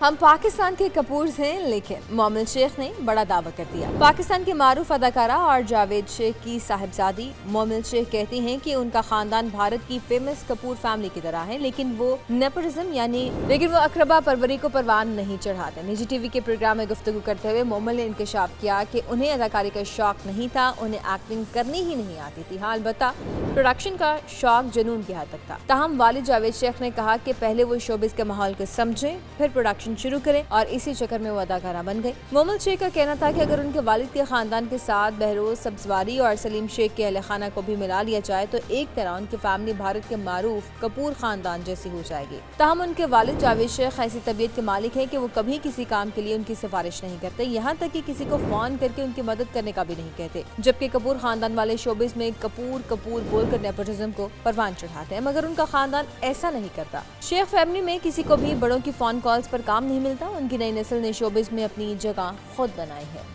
हम पाकिस्तान के कपूर्स हैं, लेकिन मोमिल शेख ने बड़ा दावा कर दिया। पाकिस्तान की मारूफ अदाकारा और जावेद शेख की साहिबजादी मोमिल शेख कहती हैं कि उनका खानदान भारत की फेमस कपूर फैमिली की तरह है, लेकिन वो अकरबा परवरी को परवान नहीं चढ़ाते। निजी टीवी के प्रोग्राम में गुफ्तगू करते हुए मोमिल ने इंकशाफ किया कि उन्हें अदाकारी का शौक नहीं था, उन्हें एक्टिंग करनी ही नहीं आती थी। हाँ, अलबत्ता प्रोडक्शन का शौक जुनून की हद तक था। ताहम वालिद जावेद शेख ने कहा कि पहले वो शोबिस के माहौल को समझें, फिर प्रोडक्शन शुरू करें और इसी चक्कर में वो अदाकारा बन गई। मोमिल शेख का कहना था कि अगर उनके वालिद के खानदान के साथ बहरोज सब्जवारी और सलीम शेख के अहले खाना को भी मिला लिया जाए तो एक तरह उनकी फैमिली भारत के मारूफ कपूर खानदान जैसी हो जाएगी। ताहम उनके वालिद जावेद शेख ऐसी तबीयत के मालिक हैं कि वो कभी किसी काम के लिए उनकी सिफारिश नहीं करते, यहाँ तक कि किसी को फोन करके उनकी मदद करने का भी नहीं कहते। जबकि कपूर खानदान वाले शोबिस में कपूर कपूर बोलकर नेपोटिज्म को परवान चढ़ाते हैं, मगर उनका खानदान ऐसा नहीं करता। शेख फैमिली में किसी को भी बड़ों की फोन कॉल्स पर काम नहीं मिलता। उनकी नई नस्ल ने शोबिस में अपनी जगह खुद बनाई है।